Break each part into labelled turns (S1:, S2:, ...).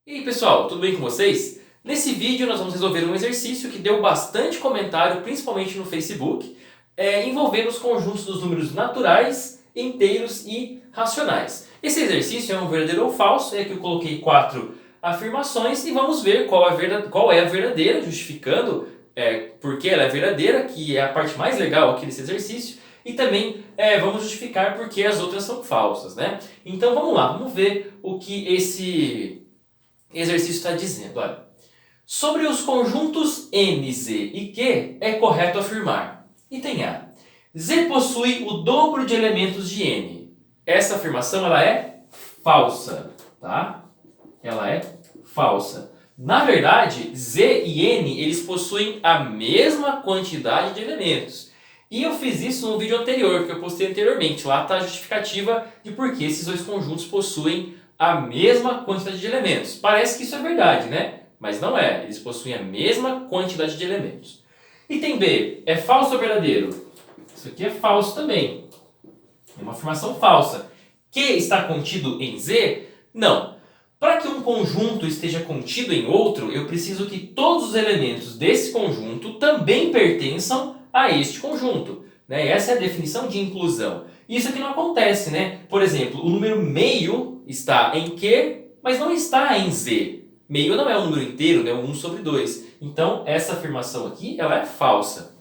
S1: E aí pessoal, tudo bem com vocês? Nesse vídeo nós vamos resolver um exercício que deu bastante comentário, principalmente no Facebook, envolvendo os conjuntos dos números naturais, inteiros e racionais. Esse exercício é um verdadeiro ou falso, aqui eu coloquei 4 afirmações e vamos ver qual é a verdadeira, justificando por que ela é verdadeira, que é a parte mais legal aqui desse exercício, e também vamos justificar por que as outras são falsas, né? Então vamos lá, vamos ver o que esse exercício está dizendo. Olha, sobre os conjuntos M, Z e Q é correto afirmar. Item A. Z possui o dobro de elementos de M. Essa afirmação ela é falsa, tá? Ela é falsa. Na verdade, Z e N eles possuem a mesma quantidade de elementos. E eu fiz isso no vídeo anterior, que eu postei anteriormente. Lá está a justificativa de por que esses dois conjuntos possuem a mesma quantidade de elementos. Parece que isso é verdade, né? Mas não é. Eles possuem a mesma quantidade de elementos. Item B. É falso ou verdadeiro? Isso aqui é falso também. É uma afirmação falsa. Q está contido em Z? Não. Para que um conjunto esteja contido em outro, eu preciso que todos os elementos desse conjunto também pertençam a este conjunto. Né? Essa é a definição de inclusão. Isso aqui não acontece, né? Por exemplo, o número meio está em Q, mas não está em Z. Meio não é um número inteiro, é 1 sobre 2. Então, essa afirmação aqui ela é falsa.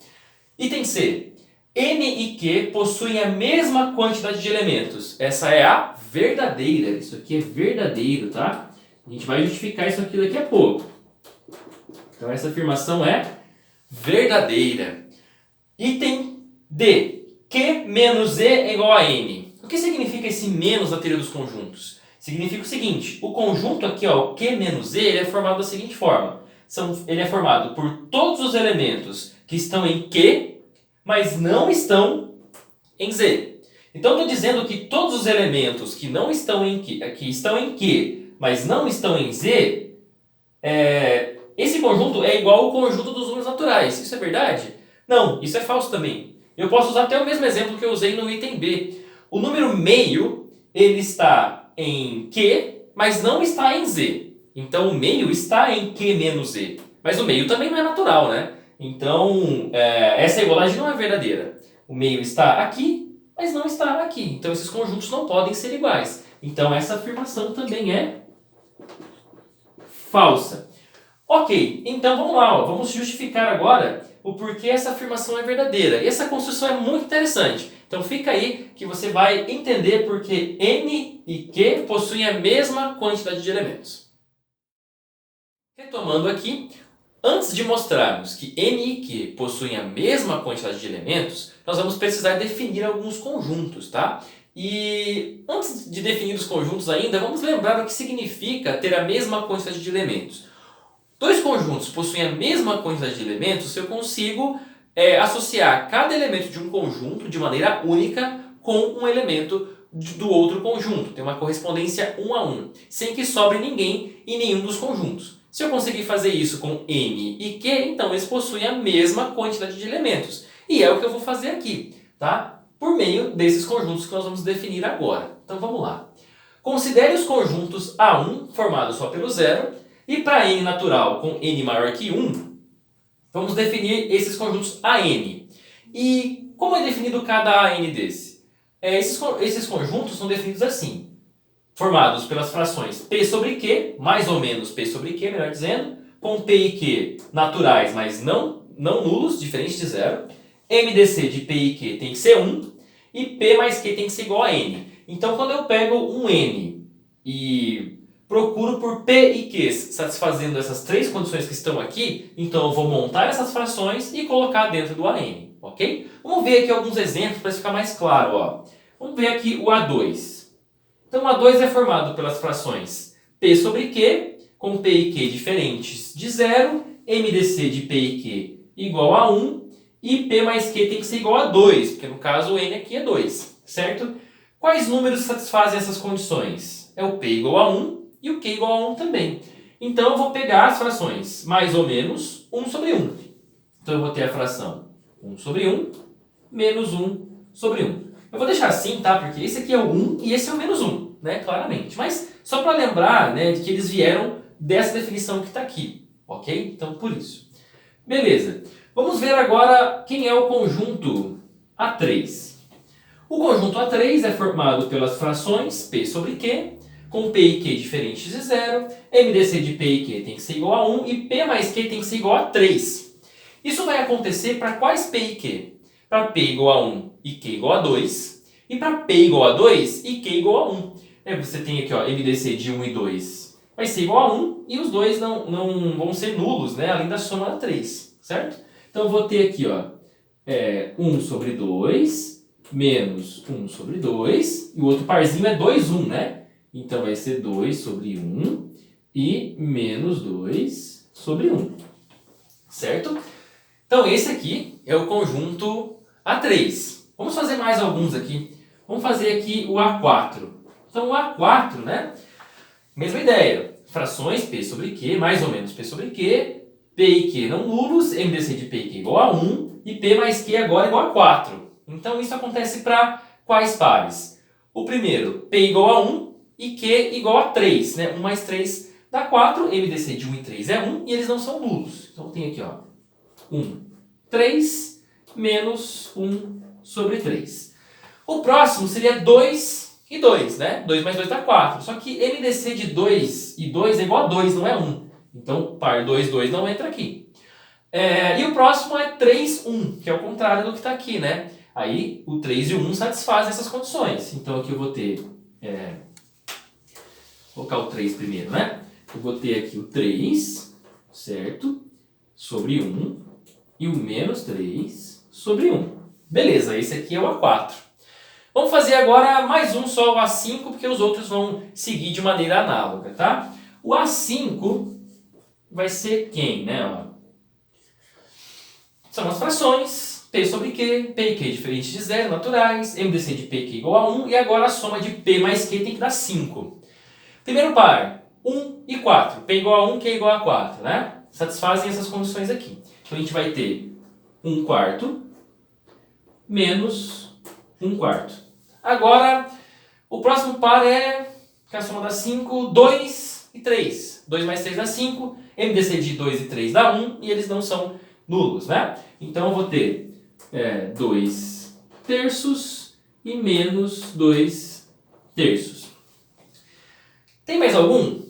S1: Item C. M e Q possuem a mesma quantidade de elementos. Essa é a verdadeira. Isso aqui é verdadeiro, tá? A gente vai justificar isso aqui daqui a pouco. Então, essa afirmação é verdadeira. Item D. Q menos Z é igual a N. O que significa esse menos na teoria dos conjuntos? Significa o seguinte, o conjunto aqui, ó, o Q menos Z, ele é formado da seguinte forma. Ele é formado por todos os elementos que estão em Q, mas não estão em Z. Então, eu estou dizendo que todos os elementos que não estão em Q, que estão em Q, mas não estão em Z, esse conjunto é igual ao conjunto dos números naturais. Isso é verdade? Não, isso é falso também. Eu posso usar até o mesmo exemplo que eu usei no item B. O número meio, ele está em Q, mas não está em Z. Então, o meio está em Q menos Z. Mas o meio também não é natural, né? Então, essa igualdade não é verdadeira. O meio está aqui, mas não está aqui. Então, esses conjuntos não podem ser iguais. Então, essa afirmação também é falsa. Ok, então vamos lá. Ó. Vamos justificar agora o porquê essa afirmação é verdadeira. E essa construção é muito interessante. Então fica aí que você vai entender porque N e Q possuem a mesma quantidade de elementos. Retomando aqui, antes de mostrarmos que N e Q possuem a mesma quantidade de elementos, nós vamos precisar definir alguns conjuntos, tá? E antes de definir os conjuntos ainda, vamos lembrar o que significa ter a mesma quantidade de elementos. Dois conjuntos possuem a mesma quantidade de elementos se eu consigo associar cada elemento de um conjunto de maneira única com um elemento do outro conjunto. Tem uma correspondência 1 a 1, sem que sobre ninguém em nenhum dos conjuntos. Se eu conseguir fazer isso com M e Q, então eles possuem a mesma quantidade de elementos. E é o que eu vou fazer aqui, tá? Por meio desses conjuntos que nós vamos definir agora. Então vamos lá. Considere os conjuntos A1 formados só pelo zero. E para N natural com N maior que 1, vamos definir esses conjuntos AN. E como é definido cada AN desse? Esses conjuntos são definidos assim, formados pelas frações P sobre Q, mais ou menos P sobre Q, melhor dizendo, com P e Q naturais, mas não nulos, diferentes de zero. MDC de P e Q tem que ser 1, e P mais Q tem que ser igual a N. Então, quando eu pego um N e procuro por P e Q satisfazendo essas três condições que estão aqui, então eu vou montar essas frações e colocar dentro do AN, ok? Vamos ver aqui alguns exemplos para ficar mais claro. Ó. Vamos ver aqui o A2. Então o A2 é formado pelas frações P sobre Q, com P e Q diferentes de 0, MDC de P e Q igual a 1, e P mais Q tem que ser igual a 2, porque no caso o N aqui é 2, certo? Quais números satisfazem essas condições? É o P igual a 1, e o Q igual a 1 também. Então, eu vou pegar as frações mais ou menos 1 sobre 1. Então, eu vou ter a fração 1 sobre 1 menos 1 sobre 1. Eu vou deixar assim, tá? Porque esse aqui é o 1 e esse é o menos 1, né? Claramente. Mas, só para lembrar, né, de que eles vieram dessa definição que está aqui, ok? Então, por isso. Beleza. Vamos ver agora quem é o conjunto A3. O conjunto A3 é formado pelas frações P sobre Q, com P e Q diferentes de zero, MDC de P e Q tem que ser igual a 1 e P mais Q tem que ser igual a 3. Isso vai acontecer para quais P e Q? Para P igual a 1 e Q igual a 2, e para P igual a 2 e Q igual a 1. Você tem aqui, ó, MDC de 1 e 2 vai ser igual a 1, e os dois não vão ser nulos, né, além da soma da 3, certo? Então eu vou ter aqui, ó, 1 sobre 2 menos 1 sobre 2, e o outro parzinho é 2, 1, né? Então vai ser 2 sobre 1 e menos 2 sobre 1, certo? Então esse aqui é o conjunto A3. Vamos fazer mais alguns aqui. Vamos fazer aqui o A4. Então o A4, né? Mesma ideia. Frações P sobre Q, mais ou menos P sobre Q. P e Q não nulos, MDC de P e Q igual a 1 e P mais Q agora igual a 4. Então isso acontece para quais pares? O primeiro, P igual a 1 e Q igual a 3. Né? 1 mais 3 dá 4, MDC de 1 e 3 é 1 e eles não são nulos. Então tem aqui, ó, 1, 3 menos 1 sobre 3. O próximo seria 2 e 2, né? 2 mais 2 dá 4. Só que MDC de 2 e 2 é igual a 2, não é 1. Então, par 2, 2 não entra aqui. E o próximo é 3, 1, que é o contrário do que está aqui, né? Aí, o 3 e o 1 satisfazem essas condições. Então, aqui eu vou ter... vou colocar o 3 primeiro, né? Eu vou ter aqui o 3, certo? Sobre 1. E o menos 3 sobre 1. Beleza, esse aqui é o A4. Vamos fazer agora mais um só, o A5, porque os outros vão seguir de maneira análoga, tá? O A5 vai ser quem, né? Ó, são as frações P sobre Q, P e Q diferentes de zero, naturais, MDC de P e Q igual a 1, e agora a soma de P mais Q tem que dar 5. Primeiro par, 1 e 4. P igual a 1, Q igual a 4, né? Satisfazem essas condições aqui. Então a gente vai ter 1 quarto menos 1 quarto. Agora, o próximo par é, que a soma dá 5, 2 e 3. 2 mais 3 dá 5, MDC de 2 e 3 dá 1, e eles não são nulos, né? Então eu vou ter 2 terços e menos 2 terços. Tem mais algum?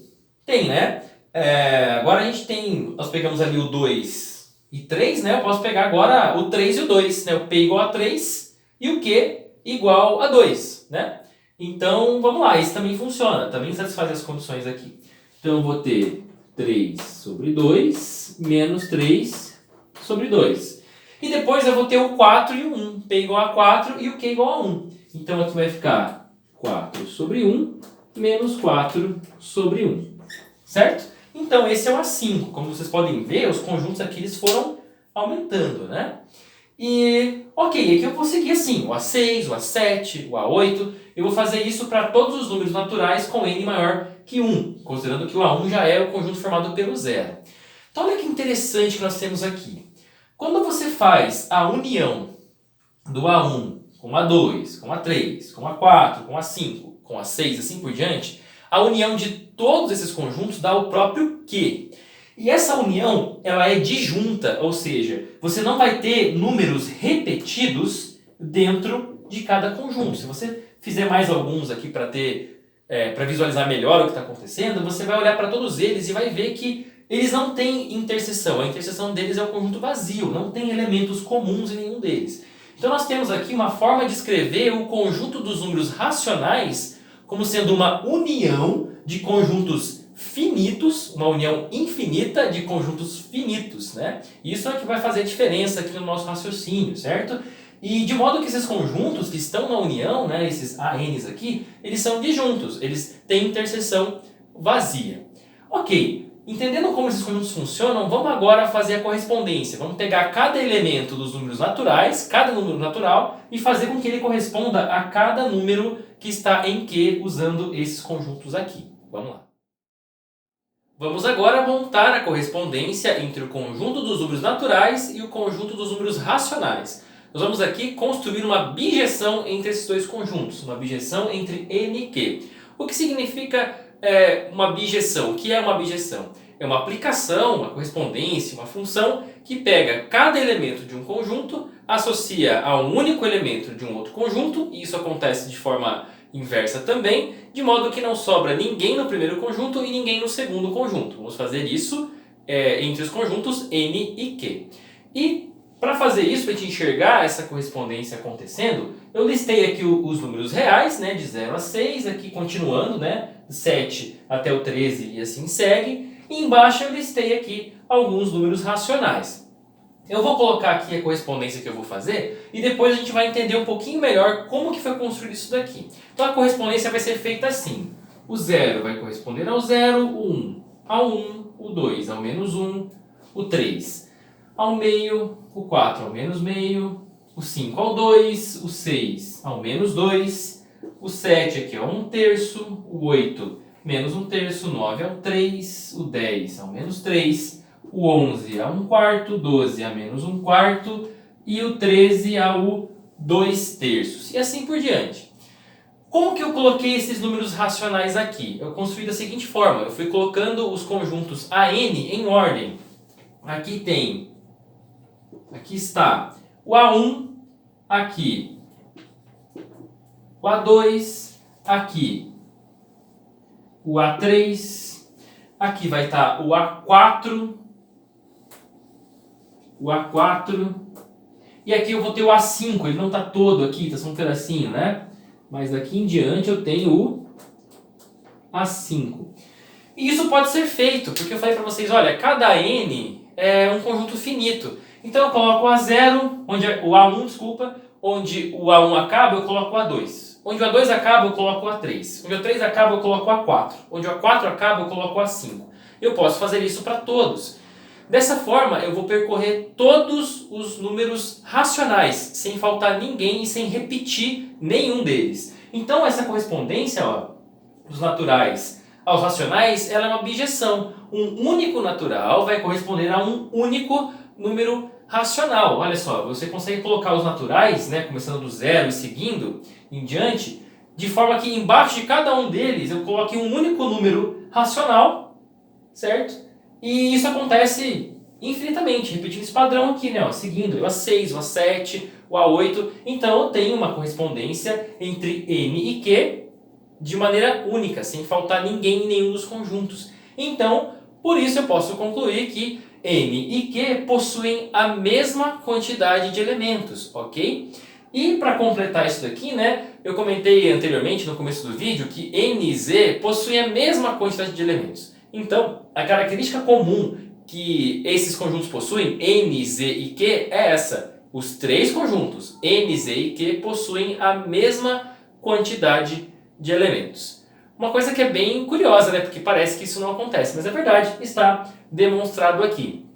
S1: Tem, né? Agora a gente tem, nós pegamos ali o 2 e 3, né? Eu posso pegar agora o 3 e o 2, né? O P igual a 3 e o Q igual a 2, né? Então, vamos lá, isso também funciona, também satisfaz as condições aqui. Então eu vou ter 3 sobre 2 menos 3 sobre 2. E depois eu vou ter o 4 e o 1, P igual a 4 e o Q igual a 1. Então aqui vai ficar 4 sobre 1 menos 4 sobre 1, certo? Então esse é o A5. Como vocês podem ver, os conjuntos aqui eles foram aumentando, né? E, ok, aqui eu vou seguir assim, o A6, o A7, o A8. Eu vou fazer isso para todos os números naturais com n maior que 1, considerando que o A1 já é o conjunto formado pelo zero. Então olha que interessante que nós temos aqui. Quando você faz a união do A1 com o A2, com o A3, com o A4, com o A5, com o A6, assim por diante, a união de todos esses conjuntos dá o próprio Q. E essa união, ela é disjunta, ou seja, você não vai ter números repetidos dentro de cada conjunto. Se você fizer mais alguns aqui para para visualizar melhor o que está acontecendo, você vai olhar para todos eles e vai ver que eles não têm interseção. A interseção deles é o conjunto vazio, não tem elementos comuns em nenhum deles. Então nós temos aqui uma forma de escrever o conjunto dos números racionais como sendo uma união de conjuntos finitos, uma união infinita de conjuntos finitos, né? Isso é que vai fazer a diferença aqui no nosso raciocínio, certo? E de modo que esses conjuntos que estão na união, né, esses ANs aqui, eles são disjuntos, eles têm interseção vazia. Ok, entendendo como esses conjuntos funcionam, vamos agora fazer a correspondência. Vamos pegar cada elemento dos números naturais, cada número natural, e fazer com que ele corresponda a cada número que está em Q usando esses conjuntos aqui. Vamos lá. Vamos agora montar a correspondência entre o conjunto dos números naturais e o conjunto dos números racionais. Nós vamos aqui construir uma bijeção entre esses dois conjuntos, uma bijeção entre n e q. O que significa uma bijeção. O que é uma bijeção? É uma aplicação, uma correspondência, uma função que pega cada elemento de um conjunto, associa a um único elemento de um outro conjunto, e isso acontece de forma inversa também, de modo que não sobra ninguém no primeiro conjunto e ninguém no segundo conjunto. Vamos fazer isso entre os conjuntos N e Q. E para fazer isso, para a gente enxergar essa correspondência acontecendo, eu listei aqui os números reais, né, de 0 a 6, aqui continuando, né, 7 até o 13 e assim segue. E embaixo eu listei aqui alguns números racionais. Eu vou colocar aqui a correspondência que eu vou fazer e depois a gente vai entender um pouquinho melhor como que foi construído isso daqui. Então a correspondência vai ser feita assim. O 0 vai corresponder ao 0, o 1 ao 1, o 2 ao menos 1, o 3 ao meio, o 4 ao menos meio, o 5 ao 2, o 6 ao menos 2, o 7 aqui ao 1/3, o 8 menos 1/3, o 9 ao 3, o 10 ao menos 3, o 11 a 1/4, o 12 a menos 1/4 e o 13 ao 2/3 e assim por diante. Como que eu coloquei esses números racionais aqui? Eu construí da seguinte forma, eu fui colocando os conjuntos AN em ordem. Aqui está o A1, aqui o A2, aqui o A3, aqui vai estar o A4, e aqui eu vou ter o A5, ele não está todo aqui, está só um pedacinho, né? Mas daqui em diante eu tenho o A5. E isso pode ser feito, porque eu falei para vocês, olha, cada N é um conjunto finito. Então eu coloco o A0, o A1, desculpa, onde o A1 acaba eu coloco o A2. Onde o A2 acaba eu coloco o A3. Onde o A3 acaba eu coloco o A4. Onde o A4 acaba eu coloco o A5. Eu posso fazer isso para todos. Dessa forma eu vou percorrer todos os números racionais, sem faltar ninguém e sem repetir nenhum deles. Então essa correspondência, ó, dos naturais aos racionais, ela é uma bijeção. Um único natural vai corresponder a um único número racional. Olha só, você consegue colocar os naturais, né, começando do 0 e seguindo em diante, de forma que embaixo de cada um deles eu coloque um único número racional, certo? E isso acontece infinitamente, repetindo esse padrão aqui, né, ó, seguindo o A6, o A7, o A8. Então eu tenho uma correspondência entre N e Q de maneira única, sem faltar ninguém em nenhum dos conjuntos. Então, por isso eu posso concluir que N e Q possuem a mesma quantidade de elementos, ok? E para completar isso daqui, né, eu comentei anteriormente no começo do vídeo que N e Z possuem a mesma quantidade de elementos. Então, a característica comum que esses conjuntos possuem, N, Z e Q, é essa. Os três conjuntos, N, Z e Q, possuem a mesma quantidade de elementos. Uma coisa que é bem curiosa, né? Porque parece que isso não acontece, mas é verdade, está demonstrado aqui.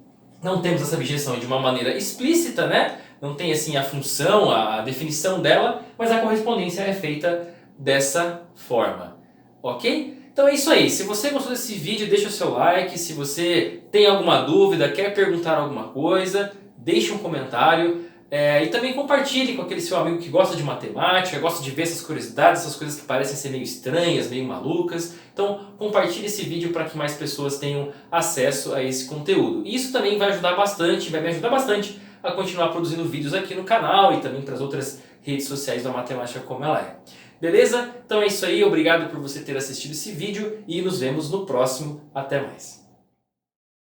S1: Não temos essa bijeção de uma maneira explícita, né? Não tem assim a função, a definição dela, mas a correspondência é feita dessa forma, ok? Então é isso aí, se você gostou desse vídeo, deixa o seu like, se você tem alguma dúvida, quer perguntar alguma coisa, deixe um comentário. E também compartilhe com aquele seu amigo que gosta de matemática, gosta de ver essas curiosidades, essas coisas que parecem ser meio estranhas, meio malucas. Então compartilhe esse vídeo para que mais pessoas tenham acesso a esse conteúdo. E isso também vai ajudar bastante, vai me ajudar bastante a continuar produzindo vídeos aqui no canal e também para as outras redes sociais da matemática como ela é. Beleza? Então é isso aí, obrigado por você ter assistido esse vídeo e nos vemos no próximo. Até mais!